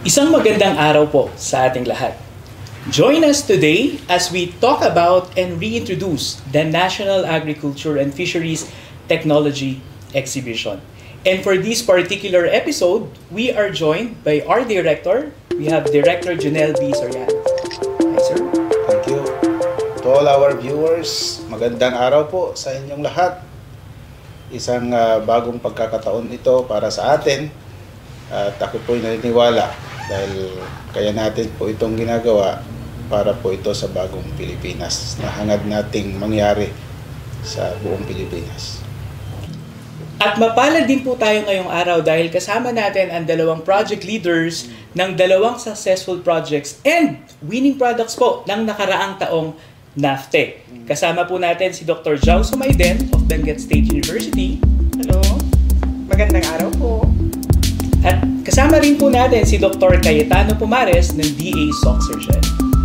Isang magandang araw po sa ating lahat. Join us today as we talk about and reintroduce the National Agriculture and Fisheries Technology Exhibition. And for this particular episode, we are joined by our director. We have Director Jonel B. Soriano. Hi, sir. Thank you. To all our viewers, magandang araw po sa inyong lahat. Isang bagong pagkakataon ito para sa atin. At ako po'y naniniwala dahil kaya natin po itong ginagawa para po ito sa bagong Pilipinas na hangad nating mangyari sa buong Pilipinas. At mapalad din po tayo ngayong araw dahil kasama natin ang dalawang project leaders ng dalawang successful projects and winning products po ng nakaraang taong NAFTE. Kasama po natin si Dr. Jao Sumayden of Benguet State University. Hello, magandang araw po. At kasama rin po natin si Dr. Cayetano Pumares ng DA Soc Surgeon.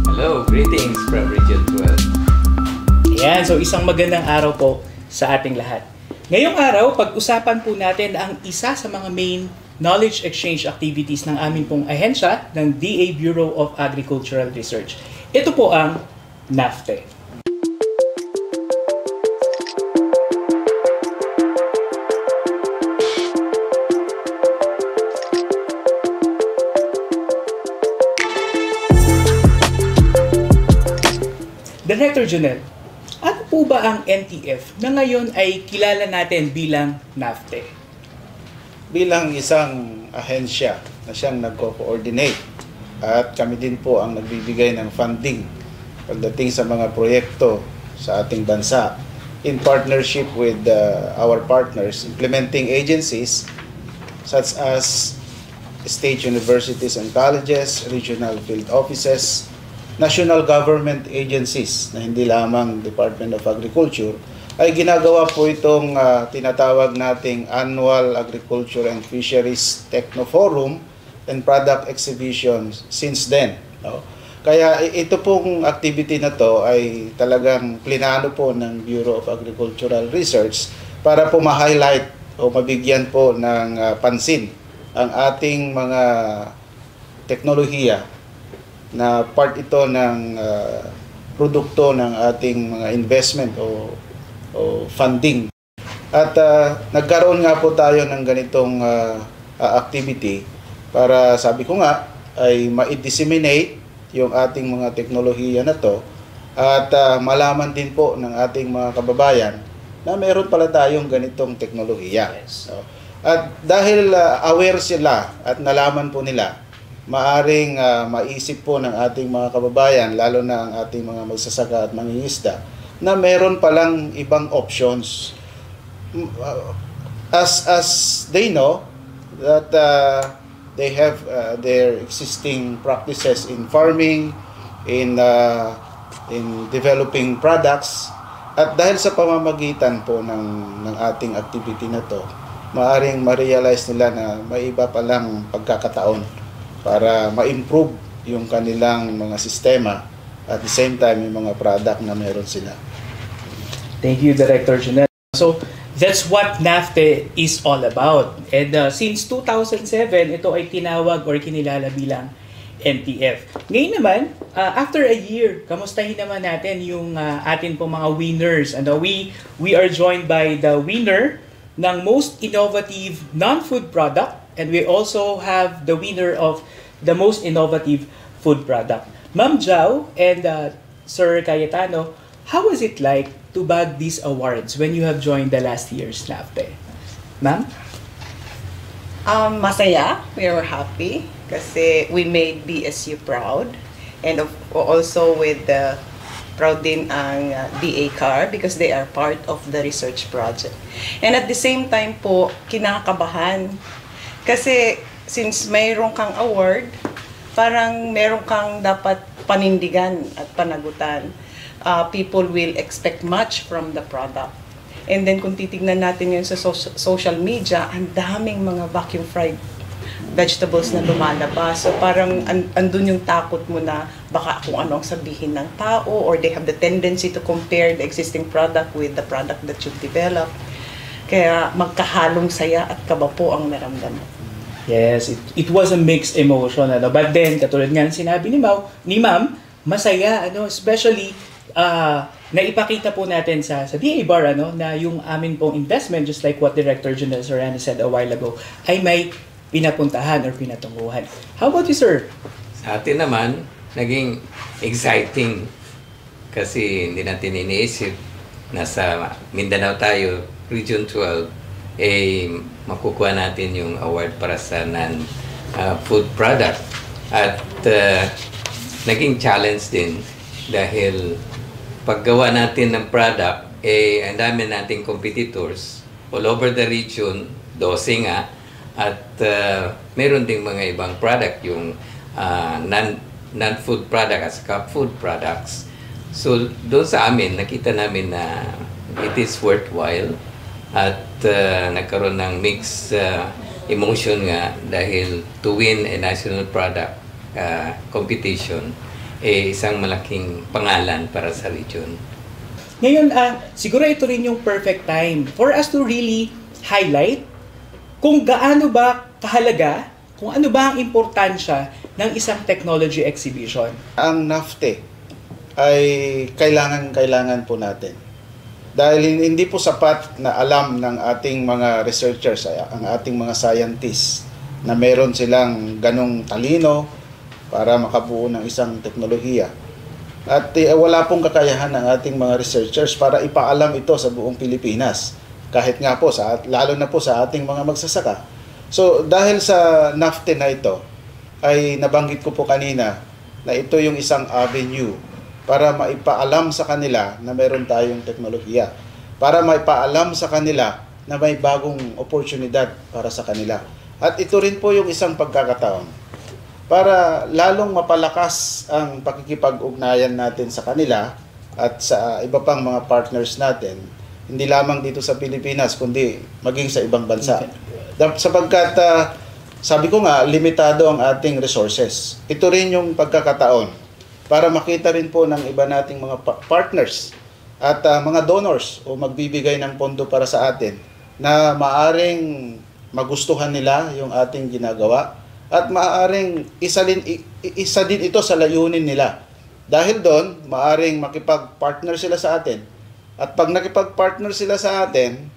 Hello, greetings from Region 12. Ayan, so isang magandang araw po sa ating lahat. Ngayong araw, pag-usapan po natin ang isa sa mga main knowledge exchange activities ng aming pong ahensya ng DA Bureau of Agricultural Research. Ito po ang NAFTE. Director Jonel, ano po ba ang NTF na ngayon ay kilala natin bilang NAFTE? Bilang isang ahensya na siyang nagko-coordinate at kami din po ang nagbibigay ng funding pagdating sa mga proyekto sa ating bansa in partnership with our partners, implementing agencies such as state universities and colleges, regional field offices, national government agencies na hindi lamang Department of Agriculture, ay ginagawa po itong tinatawag nating Annual Agriculture and Fisheries Technoforum and Product Exhibition since then. No? Kaya ito pong activity na to ay talagang plinano po ng Bureau of Agricultural Research para po ma-highlight o mabigyan po ng pansin ang ating mga teknolohiya na part ito ng produkto ng ating mga investment o funding. At nagkaroon nga po tayo ng ganitong activity para, sabi ko nga, ay ma-disseminate yung ating mga teknolohiya na to at malaman din po ng ating mga kababayan na meron pala tayong ganitong teknolohiya. Yes. So, at dahil aware sila at nalaman po nila, maaring maisip po ng ating mga kababayan, lalo na ang ating mga magsasaka at mangingisda, na meron palang ibang options. As they know that they have their existing practices in farming, in developing products, at dahil sa pamamagitan po ng ating activity na to, maaring ma-realize nila na may iba palang pagkakataon para ma-improve yung kanilang mga sistema at the same time yung mga product na meron sila. Thank you, Director Jonel. So, that's what NAFTE is all about. And since 2007, ito ay tinawag or kinilala bilang NTF. Ngayon naman, after a year, kamustahin naman natin yung atin pong mga winners. And we are joined by the winner ng Most Innovative Non-Food Product, and we also have the winner of the Most Innovative Food Product. Ma'am Jao and Sir Cayetano, how was it like to bag these awards when you have joined the last year's NAFTE? Ma'am? Masaya. We were happy kasi we made BSU proud, and also with the proud din ang DA CAR because they are part of the research project. And at the same time po, kinakabahan kasi since mayroon kang award, parang meron kang dapat panindigan at panagutan. People will expect much from the product. And then kung titignan natin yun sa social media, ang daming mga vacuum fried vegetables na lumalabas. So parang andun yung takot mo na baka kung ano ang sabihin ng tao, or they have the tendency to compare the existing product with the product that you've developed. Kaya magkahalong saya at kaba po ang naramdaman. Yes, it was a mixed emotion, ano. But then, katulad nga ng sinabi ni Ma'am, masaya, ano, especially naipakita po natin sa DA Bar, ano, na yung amin pong investment, just like what Director General Soriano said a while ago, ay may pinapuntahan or pinatunguhan. How about you, sir? Sa atin naman, naging exciting kasi hindi natin iniisip nasa Mindanao tayo, Region 12, makukuha natin yung award para sa non-food product. At naging challenge din dahil paggawa natin ng product, ang dami nating competitors all over the region, 12 nga, at meron ding mga ibang product, yung non-food product at saka food products. So, doon sa amin, nakita namin na it is worthwhile at nagkaroon ng mixed emotion nga dahil to win a national product competition isang malaking pangalan para sa region. Ngayon, siguro ito rin yung perfect time for us to really highlight kung gaano ba kahalaga, kung ano ba ang importansya ng isang technology exhibition. Ang NAFTE ay kailangan po natin. Dahil hindi po sapat na alam ng ating mga researchers, ang ating mga scientists, na meron silang ganong talino para makabuo ng isang teknolohiya. At wala pong kakayahan ng ating mga researchers para ipaalam ito sa buong Pilipinas. Kahit nga po, lalo na po sa ating mga magsasaka. So dahil sa NAFTE na ito, ay nabanggit ko po kanina na ito yung isang avenue para maipaalam sa kanila na meron tayong teknolohiya. Para maipaalam sa kanila na may bagong oportunidad para sa kanila. At ito rin po yung isang pagkakataon para lalong mapalakas ang pakikipag-ugnayan natin sa kanila at sa iba pang mga partners natin, hindi lamang dito sa Pilipinas, kundi maging sa ibang bansa. Sapagkat, sabi ko nga, limitado ang ating resources. Ito rin yung pagkakataon para makita rin po ng iba nating mga partners at mga donors o magbibigay ng pondo para sa atin na maaring magustuhan nila yung ating ginagawa at maaring isa din ito sa layunin nila. Dahil doon, maaring makipag-partner sila sa atin. At pag nakipag-partner sila sa atin,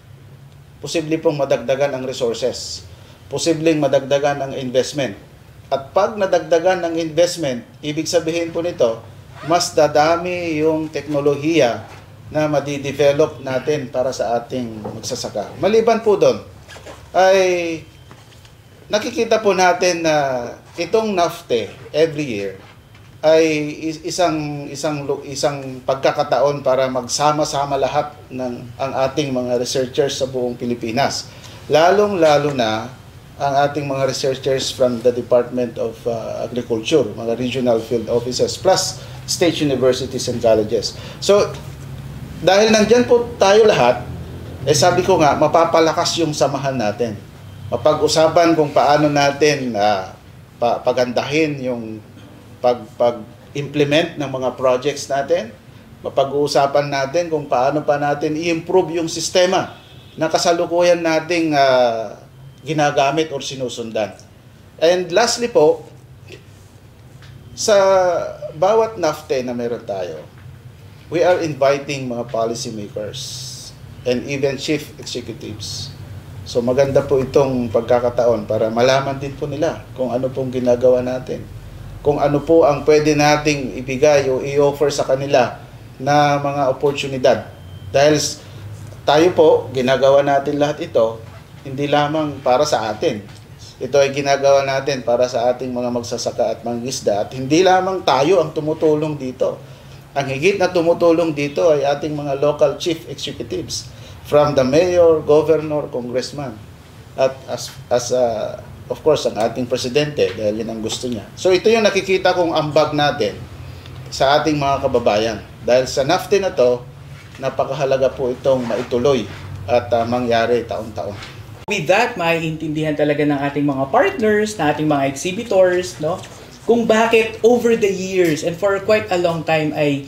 posible pong madagdagan ang resources. Posibleng madagdagan ang investment. At pag nadagdagan ng investment, ibig sabihin po nito, mas dadami yung teknolohiya na madidevelop natin para sa ating magsasaka. Maliban po doon, ay nakikita po natin na itong NAFTE every year ay isang pagkakataon para magsama-sama lahat ng ang ating mga researchers sa buong Pilipinas. Lalong-lalo na ang ating mga researchers from the Department of Agriculture, mga regional field offices, plus state universities and colleges. So, dahil nandyan po tayo lahat, sabi ko nga, mapapalakas yung samahan natin. Mapag-usapan kung paano natin pagandahin yung pag-implement ng mga projects natin. Mapag-uusapan natin kung paano pa natin i-improve yung sistema na kasalukuyan nating ginagamit or sinusundan. And lastly po, sa bawat NAFTE na meron tayo, we are inviting mga policy makers and even chief executives. So maganda po itong pagkakataon para malaman din po nila kung ano pong ginagawa natin. Kung ano po ang pwede nating ibigay o i-offer sa kanila na mga oportunidad. Dahil tayo po, ginagawa natin lahat ito, hindi lamang para sa atin. Ito ay ginagawa natin para sa ating mga magsasaka at mangingisda. At hindi lamang tayo ang tumutulong dito. Ang higit na tumutulong dito ay ating mga local chief executives. From the mayor, governor, congressman. At of course, ang ating presidente dahil yun ang gusto niya. So ito yung nakikita kong ambag natin sa ating mga kababayan. Dahil sa NAFTE na to, napakahalaga po itong maituloy at mangyari taon-taon. With that, maiintindihan talaga ng ating mga partners, ng ating mga exhibitors, no? Kung bakit over the years and for quite a long time ay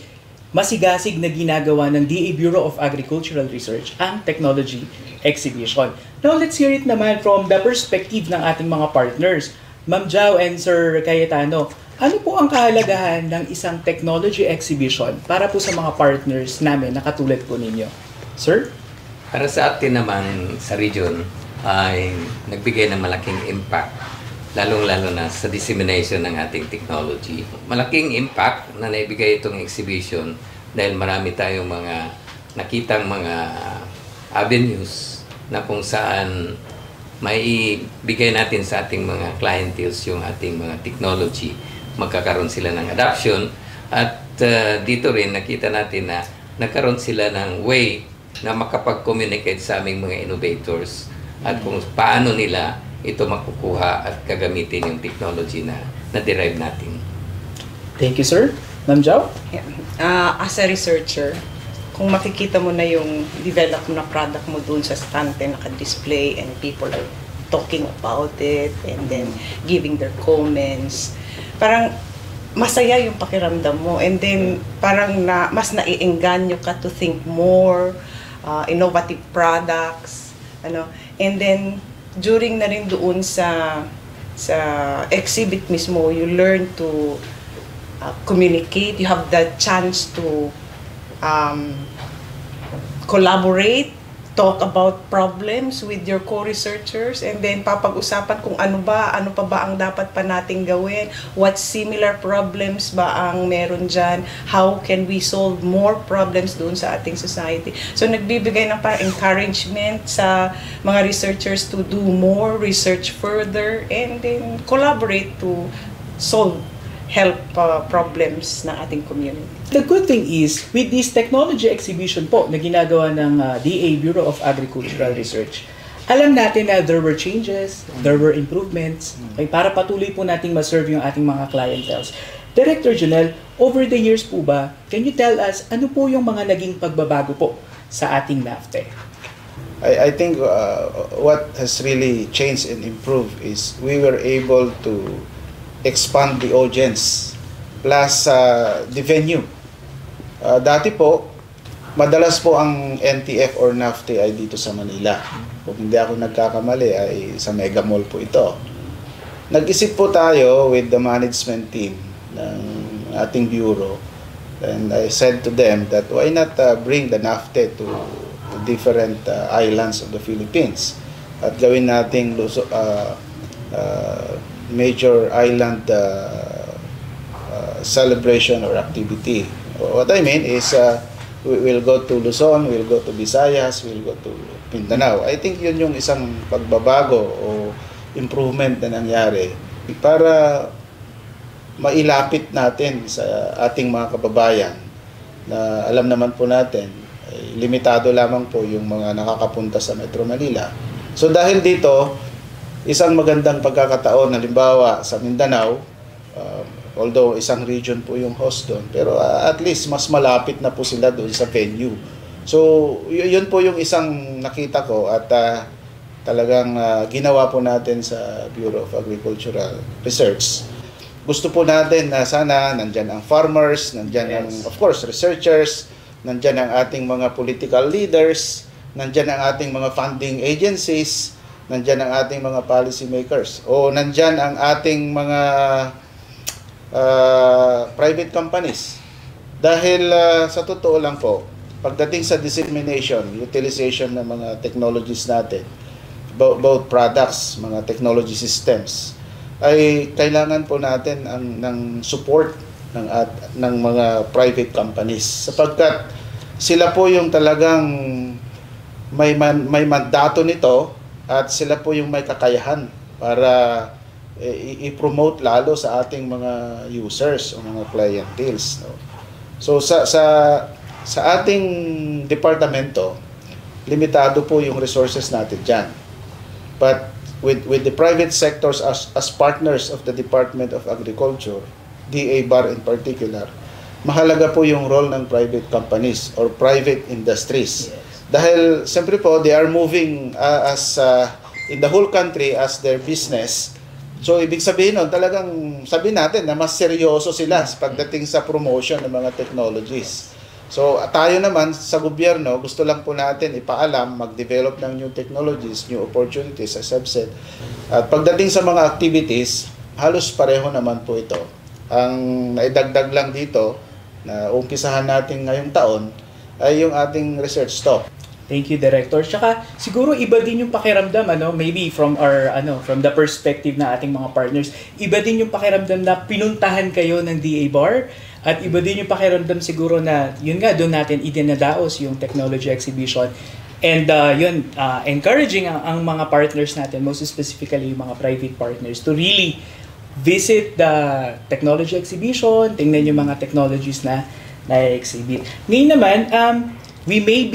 masigasig na ginagawa ng DA Bureau of Agricultural Research ang technology exhibition. Now, let's hear it naman from the perspective ng ating mga partners. Ma'am Jao and Sir Cayetano, ano po ang kahalagahan ng isang technology exhibition para po sa mga partners namin na katulad po ninyo? Sir? Para sa atin naman sa region ay nagbigay ng malaking impact, lalong-lalo na sa dissemination ng ating technology. Malaking impact na naibigay itong exhibition dahil marami tayong mga nakitang mga avenues na kung saan may ibigay natin sa ating mga clienteles yung ating mga technology. Magkakaroon sila ng adoption at dito rin nakita natin na nagkaroon sila ng way na makapag-communicate sa aming mga innovators at kung paano nila ito makukuha at gagamitin yung technology na na-derive natin. Thank you, sir. Ma'am Jao? Yeah. As a researcher, kung makikita mo na yung develop na product mo dun sa stand naka-display and people are talking about it and then giving their comments, parang masaya yung pakiramdam mo and then parang mas naiengganyo ka to think more, innovative products, and then during na rin doon sa exhibit mismo, you learn to communicate, you have the chance to collaborate, talk about problems with your co-researchers, and then papag-usapan kung ano pa ba ang dapat pa nating gawin, what similar problems ba ang meron dyan, how can we solve more problems doon sa ating society. So nagbibigay ng parang encouragement sa mga researchers to do more research further and then collaborate to help problems ng ating community. The good thing is, with this technology exhibition po na ginagawa ng DA Bureau of Agricultural Research, alam natin na there were changes, there were improvements, para patuloy po nating maserve yung ating mga clienteles. Director Jonel, over the years po ba, can you tell us ano po yung mga naging pagbabago po sa ating NAFTE? I think what has really changed and improved is we were able to expand the audience plus the venue. Dati po, madalas po ang NTF or NAFTE ay dito sa Manila. Kung hindi ako nagkakamali ay sa Mega Mall po ito. Nag-isip po tayo with the management team ng ating bureau and I said to them that why not bring the NAFTE to different islands of the Philippines at gawin nating major island celebration or activity. What I mean is we'll go to Luzon, we'll go to Visayas, we'll go to Mindanao. I think yun yung isang pagbabago o improvement na nangyari para mailapit natin sa ating mga kababayan na alam naman po natin limitado lamang po yung mga nakakapunta sa Metro Manila. So dahil dito, isang magandang pagkakataon, halimbawa sa Mindanao, although isang region po yung host doon, pero at least mas malapit na po sila doon sa venue. So, yun po yung isang nakita ko at talagang ginawa po natin sa Bureau of Agricultural Research. Gusto po natin na sana nandyan ang farmers, nandyan ang, of course, researchers, nandyan ang ating mga political leaders, nandyan ang ating mga funding agencies, nandyan ang ating mga policy makers, o nandyan ang ating mga private companies. Dahil sa totoo lang po, pagdating sa dissemination, utilization ng mga technologies natin, both products, mga technology systems, ay kailangan po natin ng support ng mga private companies sapagkat sila po yung talagang may mandato nito at sila po yung may kakayahan para i-promote lalo sa ating mga users o mga clienteles. No? So sa ating departamento, limitado po yung resources natin dyan. But with the private sectors as partners of the Department of Agriculture, DA BAR in particular, mahalaga po yung role ng private companies or private industries. Yes. Dahil siyempre po, they are moving in the whole country as their business. So, ibig sabihin nun, talagang sabihin natin na mas seryoso sila pagdating sa promotion ng mga technologies. So tayo naman sa gobyerno, gusto lang po natin ipaalam, mag-develop ng new technologies, new opportunities as I've said. At pagdating sa mga activities, halos pareho naman po ito. Ang naidagdag lang dito na umpisahan natin ngayong taon ay yung ating research stop. Thank you, Director. Tsaka siguro iba din yung pakiramdam, maybe from our from the perspective na ating mga partners, iba din yung pakiramdam na pinuntahan kayo ng DA Bar at iba din yung pakiramdam siguro na yun nga doon natin idinadaos yung technology exhibition. And encouraging ang mga partners natin, most specifically yung mga private partners, to really visit the technology exhibition, tingnan yung mga technologies na na-exhibit. Ngayon naman, we may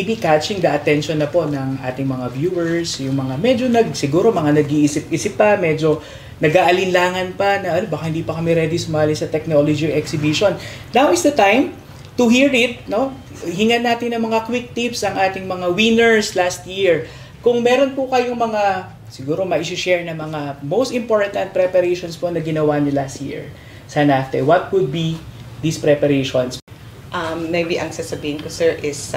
be catching the attention na po ng ating mga viewers, yung mga medyo siguro mga nag-iisip-isip pa, medyo nag-aalinlangan pa na baka hindi pa kami ready sumali sa technology exhibition. Now is the time to hear it, no? Hingan natin ng mga quick tips ang ating mga winners last year. Kung meron po kayong mga siguro ma-share na mga most important preparations po na ginawa niyo last year sa NAFTE, what would be these preparations? Maybe ang sasabihin ko, sir, is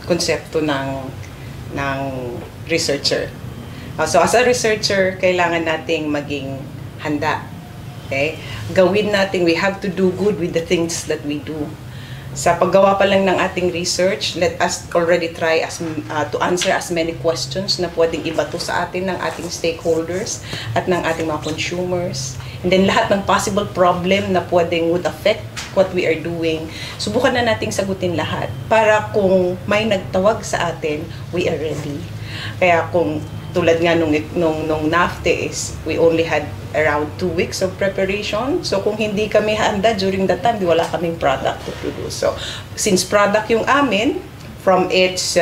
konsepto ng researcher. So as a researcher, kailangan nating maging handa. Okay? Gawin natin, we have to do good with the things that we do. Sa paggawa pa lang ng ating research, let us already try to answer as many questions na pwedeng ibato sa atin ng ating stakeholders at ng ating mga consumers. And then lahat ng possible problem na pwedeng would affect what we are doing, subukan na nating sagutin lahat para kung may nagtawag sa atin, we are ready. Kaya kung tulad nga nung NAFTE is we only had around 2 weeks of preparation. So kung hindi kami handa during that time, wala kaming product to produce. So since product yung amin, from its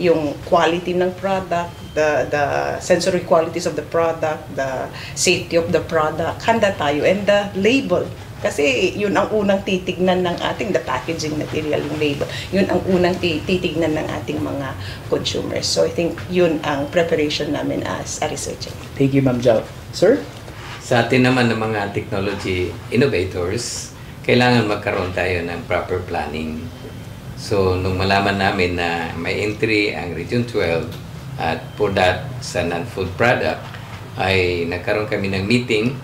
yung quality ng product, the sensory qualities of the product, the safety of the product, handa tayo. And the label, kasi yun ang unang titignan ng ating, the packaging material, yung label, yun ang unang titignan ng ating mga consumers. So I think yun ang preparation namin as a researcher. Thank you, Ma'am Jao. Sir? Sa atin naman ng mga technology innovators, kailangan magkaroon tayo ng proper planning. So, nung malaman namin na may entry ang Region 12 at for that sa non-food product, ay nagkaroon kami ng meeting.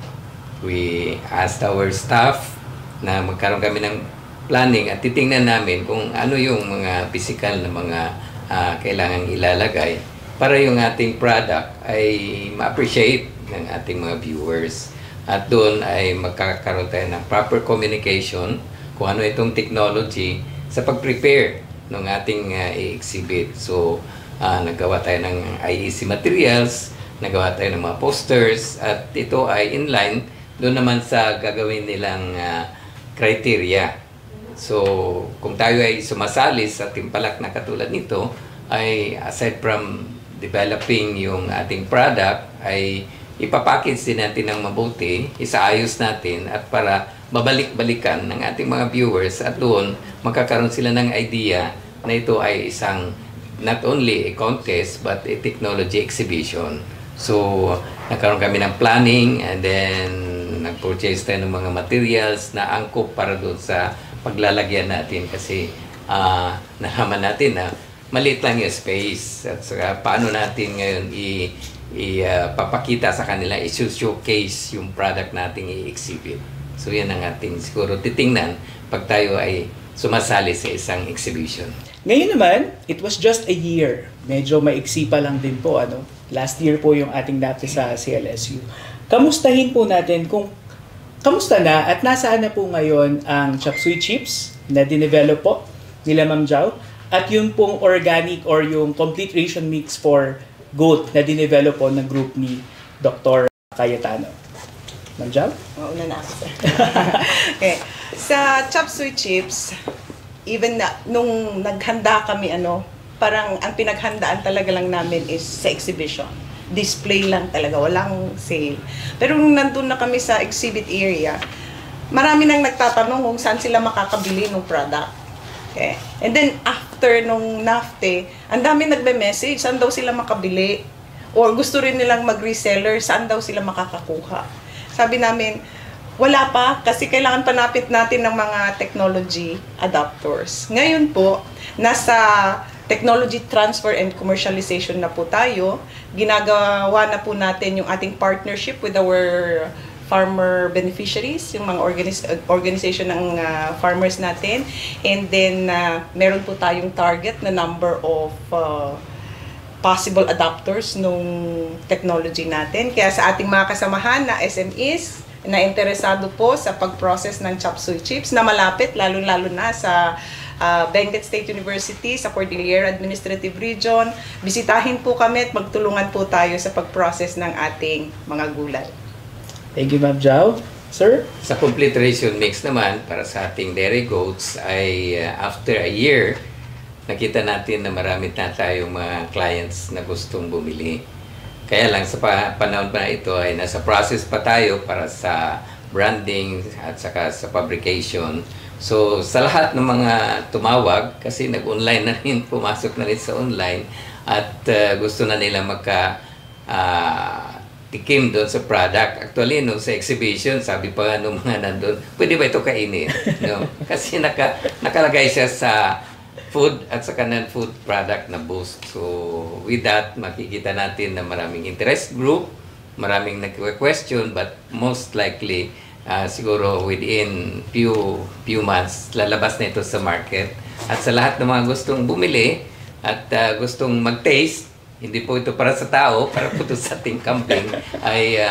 We asked our staff na magkaroon kami ng planning at titingnan namin kung ano yung mga physical na mga kailangang ilalagay para yung ating product ay ma-appreciate ng ating mga viewers. At doon ay magkakaroon tayo ng proper communication kung ano itong technology sa pag-prepare ng ating i-exhibit. So, nagawa tayo ng IEC materials, nagawa tayo ng mga posters, at ito ay inline doon naman sa gagawin nilang criteria. So, kung tayo ay sumasali sa timpalak na katulad nito, ay aside from developing yung ating product, ay ipapackage din natin ng mabuti, isaayos natin at para babalik-balikan ng ating mga viewers at doon magkakaroon sila ng idea na ito ay isang not only a contest but a technology exhibition. So, nagkaroon kami ng planning and then nag-purchase tayo ng mga materials na angkop para doon sa paglalagyan natin kasi nalaman natin na maliit lang yung space at saka paano natin ngayon papakita sa kanila, i-showcase yung product nating i-exhibit. So yan ang ating siguro titingnan pag tayo ay sumasali sa isang exhibition. Ngayon naman, it was just a year. Medyo maiksi pa lang din po. Last year po yung ating NAFTE sa CLSU. Kamustahin po natin kung kamusta na at nasaan na po ngayon ang chop suey chips na dinevelop po nila Ma'am Jao at yung pong organic or yung complete ration mix for goat na dinevelop po ng group ni Dr. Cayetano. Ma'am Jao? Mauna na ako, sir. Okay. Sa chop suey chips, even na, nung naghanda kami, parang ang pinaghandaan talaga lang namin is sa exhibition. Display lang talaga, walang sale. Pero nung nandun na kami sa exhibit area, marami nang nagtatanong kung saan sila makakabili ng product. Okay. And then after nung NAFTE, ang dami nagbe-message, saan daw sila makabili? Or gusto rin nilang mag-reseller, saan daw sila makakakuha? Sabi namin, Wala pa, kasi kailangan panapit natin ng mga technology adapters. Ngayon po, nasa technology transfer and commercialization na po tayo. Ginagawa na po natin yung ating partnership with our farmer beneficiaries, yung mga organization ng farmers natin. And then, meron po tayong target na number of possible adapters nung technology natin. Kaya sa ating mga kasamahan na SMEs, na interesado po sa pag-process ng chop suey chips na malapit, lalo-lalo na sa Benguet State University, sa Cordillera Administrative Region. Bisitahin po kami at magtulungan po tayo sa pag-process ng ating mga gulay. Thank you, Ma'am Jao. Sir? Sa complete ration mix naman, para sa ating dairy goats, ay after a year, nakita natin na marami na tayong mga clients na gustong bumili. Kaya lang sa panahon pa na ito ay nasa process pa tayo para sa branding at saka sa fabrication. So sa lahat ng mga tumawag, kasi nag-online na rin, pumasok na rin sa online at gusto na nila tikim doon sa product. Actually, nung sa exhibition, sabi pa nga nung mga nandun, pwede ba ito kainin? No? Kasi nakalagay siya sa food at saka non-food product na boost. So, with that, makikita natin na maraming interest group, maraming nag-question, but most likely, siguro within few months, lalabas na ito sa market. At sa lahat ng mga gustong bumili at gustong mag-taste, hindi po ito para sa tao, para po ito sa ating kambing, ay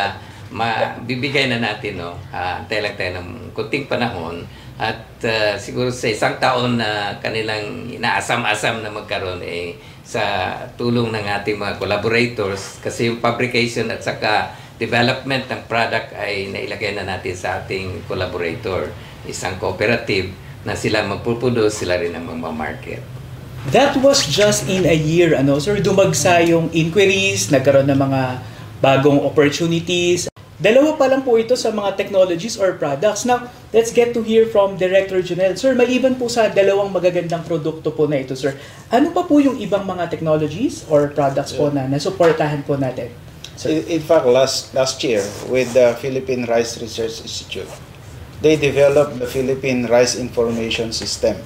bibigay na natin, no? Antay lang tayo ng kunting panahon. At siguro sa isang taon na kanilang inaasam-asam na magkaroon sa tulong ng ating mga collaborators, kasi yung fabrication at saka development ng product ay nailagay na natin sa ating collaborator, isang cooperative na sila magpuproduce, sila rin ang market. That was just in a year, sir, dumagsa yung inquiries, nagkaroon ng mga bagong opportunities. Dalawa pa lang po ito sa mga technologies or products. Now, let's get to hear from Director Jonel. Sir, maliban po sa dalawang magagandang produkto po na ito, sir, ano pa po yung ibang mga technologies or products po na nasuportahan po natin? Sir? In fact, last year, with the Philippine Rice Research Institute, they developed the Philippine Rice Information System,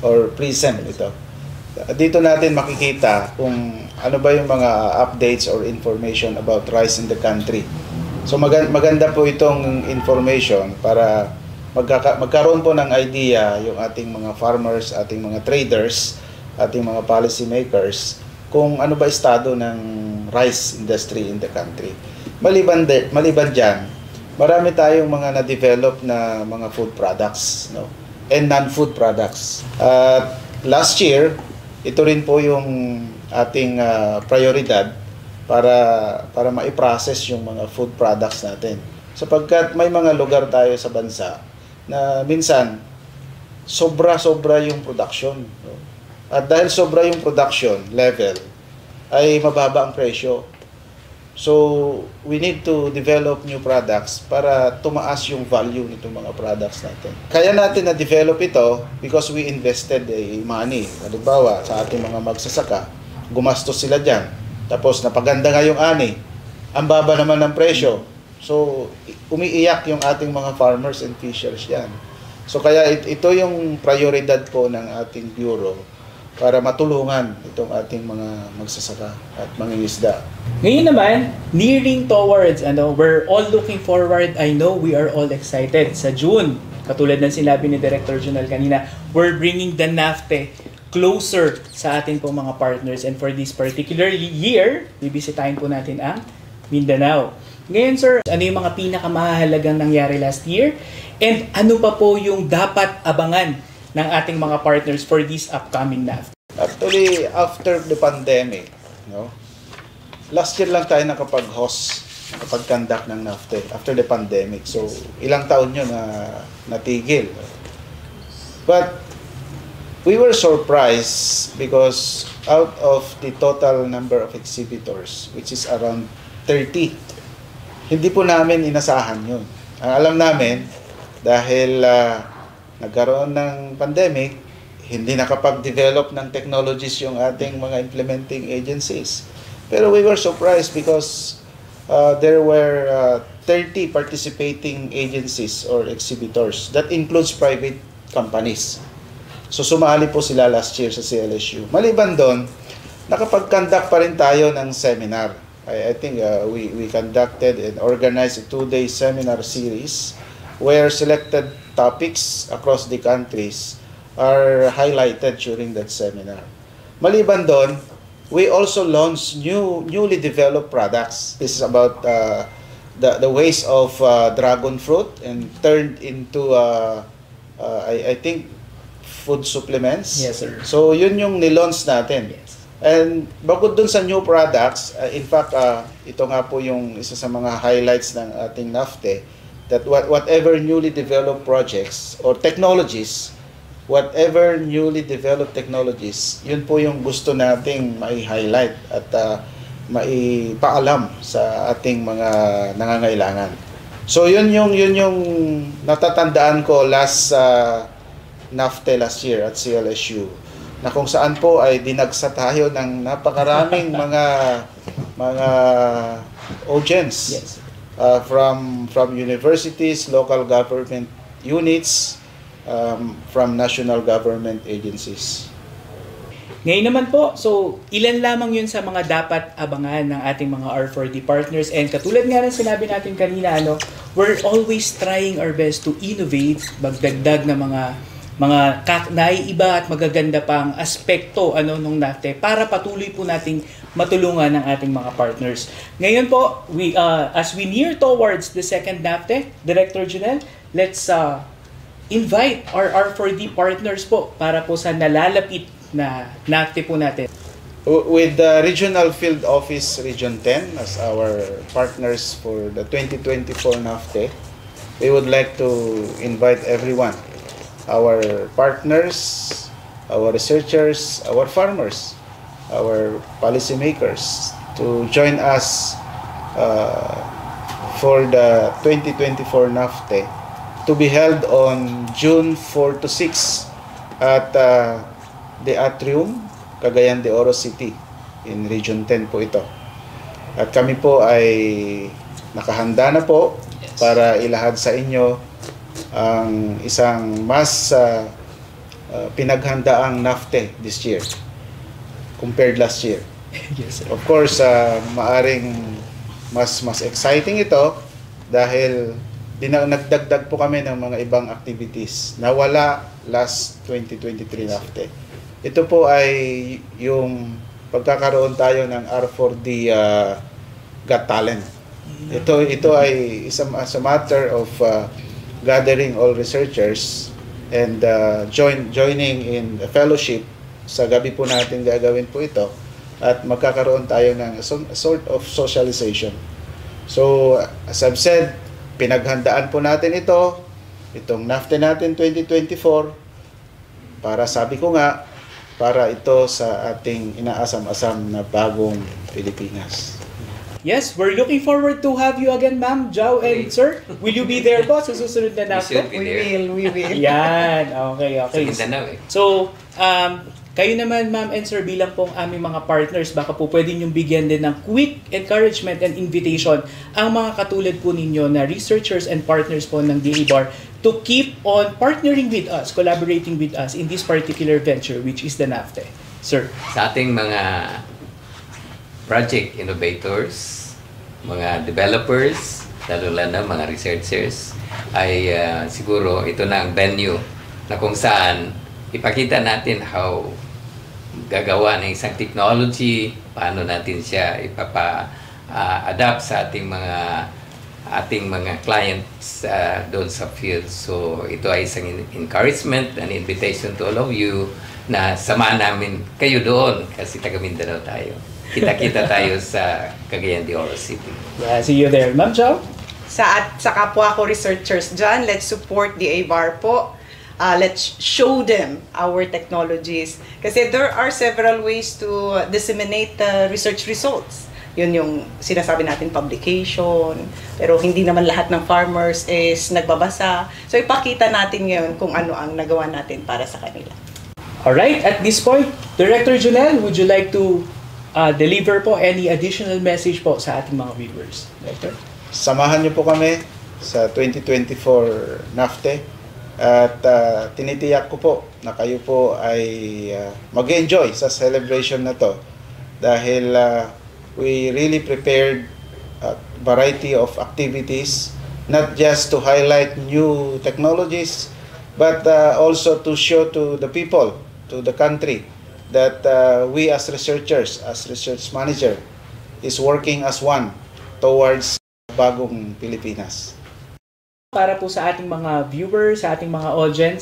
or PRISM ito. Dito natin makikita kung ano ba yung mga updates or information about rice in the country. So maganda po itong information para magkaroon po ng idea yung ating mga farmers, ating mga traders, ating mga policy makers kung ano ba estado ng rice industry in the country. Maliban dyan, marami tayong mga na-develop na mga food products, no? And non-food products. Last year, ito rin po yung ating prioridad para ma-process yung mga food products natin. Sapagkat may mga lugar tayo sa bansa na minsan sobra-sobra yung production. No? At dahil sobra yung production level, ay mababa ang presyo. So, we need to develop new products para tumaas yung value nitong mga products natin. Kaya natin na-develop ito because we invested money. Halimbawa, sa ating mga magsasaka, gumastos sila dyan. Tapos napaganda nga yung ani, ang baba naman ng presyo. So, umiiyak yung ating mga farmers and fishers yan. So, kaya ito yung prioridad po ng ating bureau para matulungan itong ating mga magsasaka at mangingisda. Ngayon naman, nearing towards, we're all looking forward. I know we are all excited. Sa June, katulad ng sinabi ni Director Jonel kanina, we're bringing the NAFTE closer sa ating pong mga partners. And for this particular year, bibisitahin po natin ang Mindanao. Ngayon, sir, ano yung mga pinakamahalagang nangyari last year? And ano pa po yung dapat abangan ng ating mga partners for this upcoming NAFTE? Actually, after the pandemic, last year lang tayo nakapag-host, nakapag-conduct ng NAFTE after the pandemic. So, ilang taon yun na natigil. But we were surprised because out of the total number of exhibitors, which is around 30, hindi po namin inasahan yun. Ang alam namin, dahil nagkaroon ng pandemic, hindi nakapag-develop ng technologies yung ating mga implementing agencies. Pero we were surprised because there were 30 participating agencies or exhibitors. That includes private companies. So sumali po sila last year sa CLSU. Maliban doon, nakapag-conduct pa rin tayo ng seminar. I think we conducted and organized a 2-day seminar series where selected topics across the countries are highlighted during that seminar. Maliban doon, we also launched newly developed products. This is about the waste of dragon fruit and turned into I think food supplements. Yes, sir. So yun yung nilaunch natin. Yes. And bukod dun sa new products, in fact, ito nga po yung isa sa mga highlights ng ating NAFTE, that whatever newly developed projects or technologies, yun po yung gusto nating mai-highlight at maipaalam sa ating mga nangangailangan. So yun yung natatandaan ko last NAFTE last year at CLSU, na kung saan po ay dinagsa tayo ng napakaraming mga audience. Yes. From universities, local government units, from national government agencies. Ngayon naman po, so ilan lamang yun sa mga dapat abangan ng ating mga R4D partners, and katulad nga ng sinabi natin kanina, we're always trying our best to innovate, magdagdag na mga naiiba at magaganda pang aspekto nung NAFTE para patuloy po nating matulungan ng ating mga partners. Ngayon po, as we near towards the second NAFTE, Director Junel, let's invite our R4D partners po para po sa nalalapit na NAFTE po natin. With the Regional Field Office Region 10 as our partners for the 2024 NAFTE, we would like to invite everyone, our partners, our researchers, our farmers, our policymakers, to join us for the 2024 NAFTE to be held on June 4 to 6 at the Atrium, Cagayan de Oro City in Region 10 po ito. At kami po ay nakahanda na po para ilahad sa inyo ang isang mas pinaghandaang NAFTE this year compared last year. Yes, sir. Of course, maaring mas exciting ito dahil nagdagdag po kami ng mga ibang activities na wala last 2023 NAFTE. Ito po ay yung pagkakaroon tayo ng R4D Got Talent. Ito ay as a matter of gathering all researchers and joining in a fellowship. Sa gabi po natin gagawin po ito at magkakaroon tayo ng a sort of socialization. So, as I've said, pinaghandaan po natin itong NAFTE natin 2024 para, sabi ko nga, para ito sa ating inaasam-asam na bagong Pilipinas. Yes, we're looking forward to have you again, Ma'am, Jow, and Sir. Will you be there po sa susunod na NAFTE? We will. Yan, okay. Sa Mindanao So, kayo naman, Ma'am and Sir, bilang pong aming mga partners, baka po pwede niyong bigyan din ng quick encouragement and invitation ang mga katulad po ninyo na researchers and partners po ng DA-BAR to keep on partnering with us, collaborating with us in this particular venture, which is the NAFTE. Sir. Sa ating mga project innovators, mga developers, lalo na mga researchers, ay siguro ito na ang venue na kung saan ipakita natin how gagawa ng isang technology, paano natin siya ipapa-adapt sa ating mga clients doon sa field. So ito ay isang encouragement and invitation to all of you na samahan namin kayo doon kasi taga Mindanao tayo. Kita-kita tayo sa Cagayan de Oro City. Yeah, see you there. Ma'am Chow? Sa kapwa ko researchers dyan, let's support the DA-BAR po. Let's show them our technologies. Kasi there are several ways to disseminate research results. Yun yung sinasabi natin, publication. Pero hindi naman lahat ng farmers is nagbabasa. So ipakita natin ngayon kung ano ang nagawa natin para sa kanila. Alright, at this point, Director Junel, would you like to deliver po any additional message po sa ating mga viewers. Director? Samahan niyo po kami sa 2024 NAFTE at tinitiyak ko po na kayo po ay mag-enjoy sa celebration na to dahil we really prepared a variety of activities, not just to highlight new technologies but also to show to the people, to the country, that we as researchers, as research manager, is working as one towards bagong Pilipinas. Para po sa ating mga viewers, sa ating mga audience,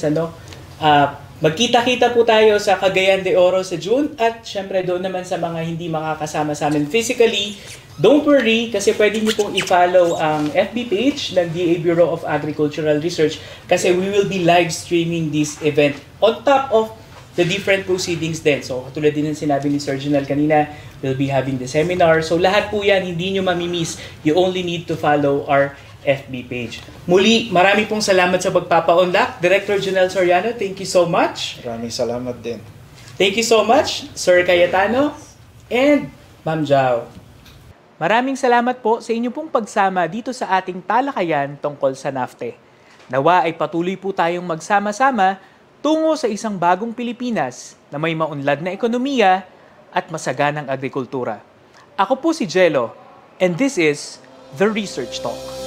magkita-kita po tayo sa Cagayan de Oro sa June at syempre doon naman sa mga hindi makakasama sa amin physically, don't worry kasi pwede nyo pong i-follow ang FB page ng DA Bureau of Agricultural Research kasi we will be live streaming this event on top of the different proceedings din. So, katulad din ng sinabi ni Sir Junal kanina, we'll be having the seminar. So, lahat po yan, hindi nyo mamimiss. You only need to follow our FB page. Muli, marami pong salamat sa pagpapa-unlock. Director Junal Soriano, thank you so much. Maraming salamat din. Thank you so much, Sir Cayetano and Ma'am Jao. Maraming salamat po sa inyo pong pagsama dito sa ating talakayan tungkol sa NAFTE. Nawa ay patuloy po tayong magsama-sama tungo sa isang bagong Pilipinas na may maunlad na ekonomiya at masaganang agrikultura. Ako po si Jello, and this is The Research Talk.